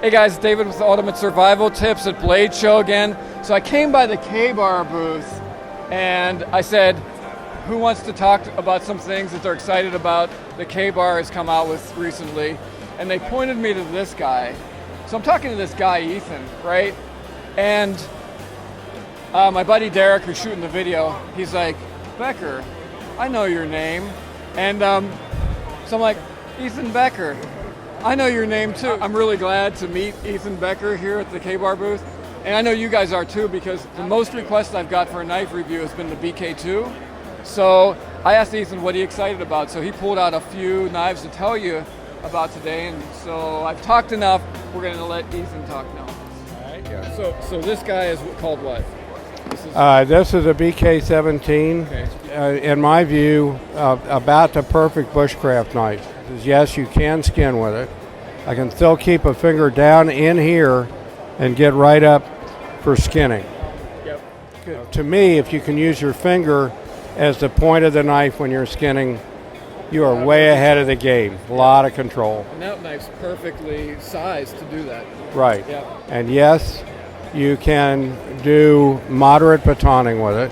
Hey guys, David with Ultimate Survival Tips at Blade Show again. So I came by the Kabar booth and I said, who wants to talk about some things that they're excited about that Kabar has come out with recently? And they pointed me to this guy. So I'm talking to this guy, Ethan, right? And my buddy Derek, who's shooting the video, he's like, Becker, I know your name. And so I'm like, Ethan Becker, I know your name too. I'm really glad to meet Ethan Becker here at the Kabar booth. And I know you guys are too, because the most requests I've got for a knife review has been the BK2. So I asked Ethan what he's excited about. So he pulled out a few knives to tell you about today. And so I've talked enough. We're going to let Ethan talk now. All right. Yeah. So this guy is called what? This is a BK17. Okay. In my view, about the perfect bushcraft knife. Yes, you can skin with it. I can still keep a finger down in here and get right up for skinning. Yep. To me, if you can use your finger as the point of the knife when you're skinning, you are way ahead of the game. A lot of control. And that knife's perfectly sized to do that. Right. Yep. And yes, you can do moderate batoning with it.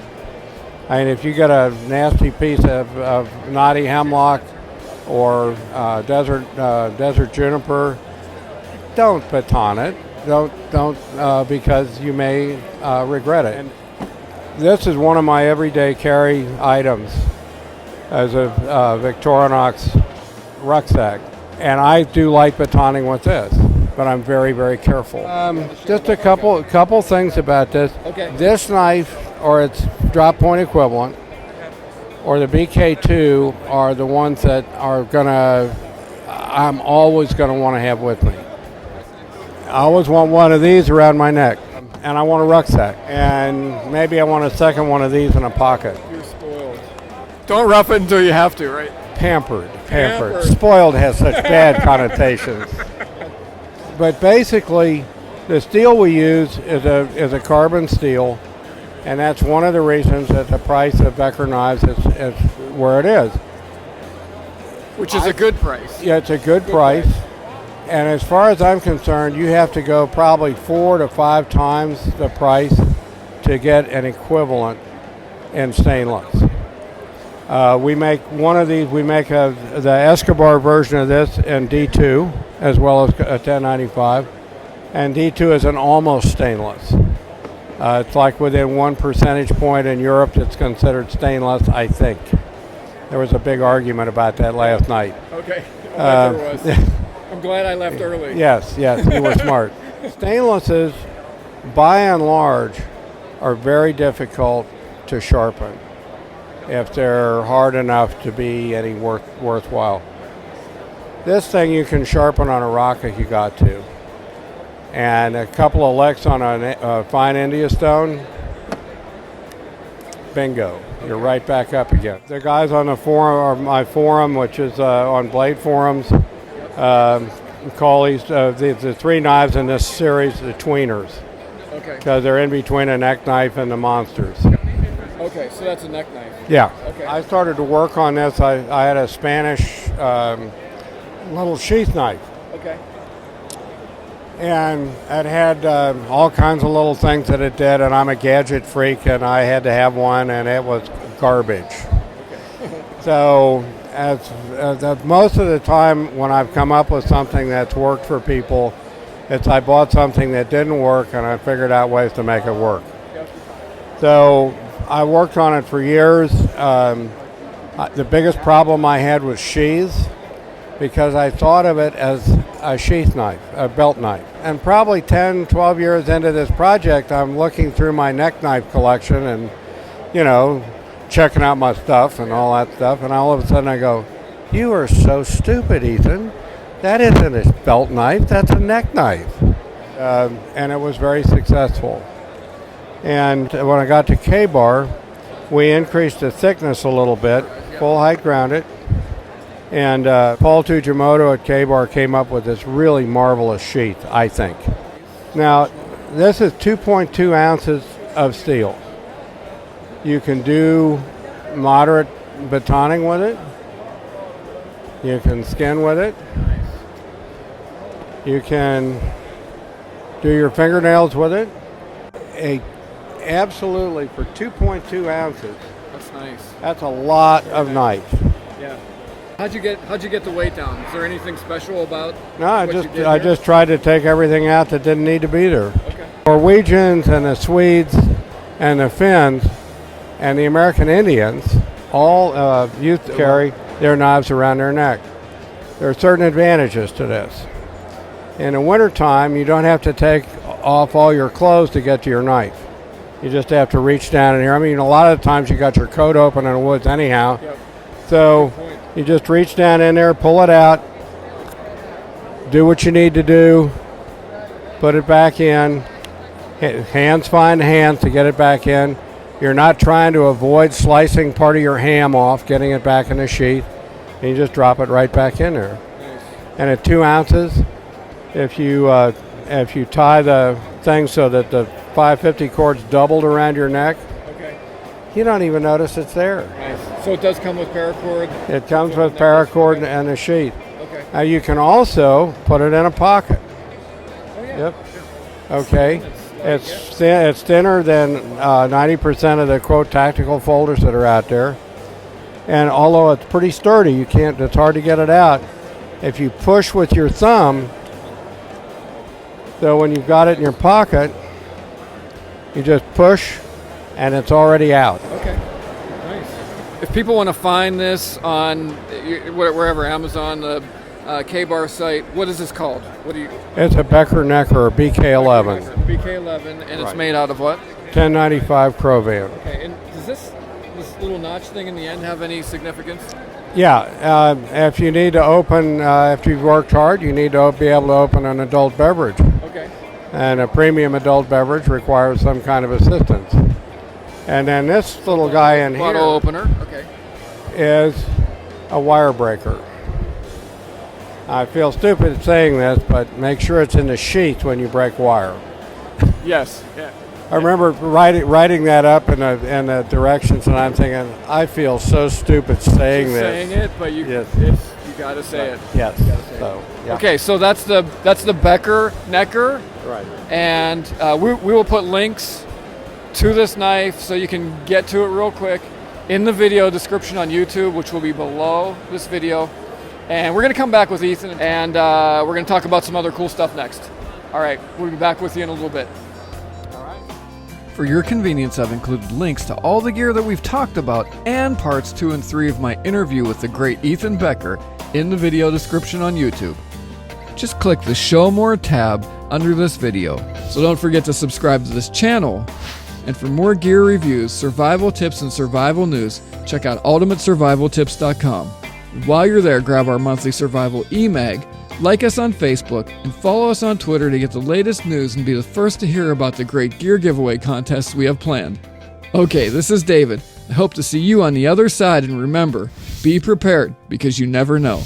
I mean, if you get a nasty piece of knotty hemlock or desert juniper, don't baton it. Don't because you may regret it. And this is one of my everyday carry items as a Victorinox rucksack, and I do like batoning with this, but I'm very, very careful. Just a couple things about this. Okay. This knife or its drop point equivalent, or the BK2 are the ones that I'm always gonna want to have with me. I always want one of these around my neck, and I want a rucksack, and maybe I want a second one of these in a pocket. You're spoiled. Don't rough it until you have to, right? Pampered. Spoiled has such bad connotations. But basically, the steel we use is a carbon steel, and that's one of the reasons that the price of Becker knives is where it is. Which is a good price. Yeah, it's a good price. And as far as I'm concerned, you have to go probably 4 to 5 times the price to get an equivalent in stainless. We make one of these. We make the Escobar version of this in D2, as well as a 1095. And D2 is an almost stainless. It's like within 1 percentage point in Europe it's considered stainless, I think. There was a big argument about that last night. Okay, there was. I'm glad I left early. Yes, you were smart. Stainlesses, by and large, are very difficult to sharpen if they're hard enough to be any worthwhile. This thing you can sharpen on a rock if you got to. And a couple of licks on a fine India stone, bingo, you're right back up again. The guys on the forum, or my forum, which is on Blade Forums, call these the 3 knives in this series the tweeners. Okay. Because they're in between a neck knife and the monsters. Okay, so that's a neck knife. Yeah. Okay. I started to work on this. I had a Spanish little sheath knife. Okay. And it had all kinds of little things that it did, and I'm a gadget freak, and I had to have one, and it was garbage. Okay. So most of the time when I've come up with something that's worked for people, it's I bought something that didn't work, and I figured out ways to make it work. So I worked on it for years. The biggest problem I had was sheaths, because I thought of it as a sheath knife, a belt knife. And probably 10, 12 years into this project, I'm looking through my neck knife collection and, checking out my stuff and all that stuff. And all of a sudden I go, you are so stupid, Ethan. That isn't a belt knife, that's a neck knife. And it was very successful. And when I got to Kabar, we increased the thickness a little bit, full height grounded. And Paul Tujimoto at Kabar came up with this really marvelous sheath, I think. Now, this is 2.2 ounces of steel. You can do moderate batoning with it. You can skin with it. You can Do your fingernails with it. Absolutely, for 2.2 ounces. That's nice. That's a lot of knife. Yeah. How'd you get the weight down? Is there anything special about? No, I just tried to take everything out that didn't need to be there. Okay. Norwegians and the Swedes and the Finns and the American Indians all used to carry their knives around their neck. There are certain advantages to this. In the wintertime, you don't have to take off all your clothes to get to your knife. You just have to reach down in here. I mean, a lot of times you got your coat open in the woods anyhow. Yep. So you just reach down in there, pull it out, do what you need to do, put it back in. Hands find hands to get it back in. You're not trying to avoid slicing part of your ham off, getting it back in the sheath. And you just drop it right back in there. Nice. And at 2 ounces, if you tie the thing so that the 550 cord's doubled around your neck, okay, you don't even notice it's there. Nice. So it does come with paracord? It comes with paracord and a sheath. Okay. Now you can also put it in a pocket. Oh, yeah. Yep. Okay. It's thinner than 90% of the quote tactical folders that are out there. And although it's pretty sturdy, it's hard to get it out. If you push with your thumb, so when you've got it in your pocket, you just push and it's already out. Okay, nice. If people want to find this on wherever, Amazon, the Kabar site, what is this called? It's a Becker necker, or BK11. BK11, and it's made out of what? 1095 Crovan. Okay, and does this little notch thing in the end have any significance? Yeah, if you need to open, after you've worked hard, you need to be able to open an adult beverage. Okay. And a premium adult beverage requires some kind of assistance. And then this little guy in here bottle opener, okay, is a wire breaker. I feel stupid saying this, but make sure it's in the sheath when you break wire. Yes. Yeah. I remember writing that up in the directions, and I'm thinking, I feel so stupid saying Just this. Saying it, but you Yes. you got to say it. Yes. You gotta say So, it. yeah. Okay, so that's the Becker necker, Right. and we will put links to this knife so you can get to it real quick in the video description on YouTube, which will be below this video. And we're going to come back with Ethan, and we're going to talk about some other cool stuff next. All right, we'll be back with you in a little bit. All right. For your convenience, I've included links to all the gear that we've talked about and parts 2 and 3 of my interview with the great Ethan Becker in the video description on YouTube. Just click the Show More tab under this video. So don't forget to subscribe to this channel. And for more gear reviews, survival tips, and survival news, check out ultimatesurvivaltips.com. While you're there, grab our monthly survival e-mag, like us on Facebook, and follow us on Twitter to get the latest news and be the first to hear about the great gear giveaway contests we have planned. Okay, this is David. I hope to see you on the other side, and remember, be prepared because you never know.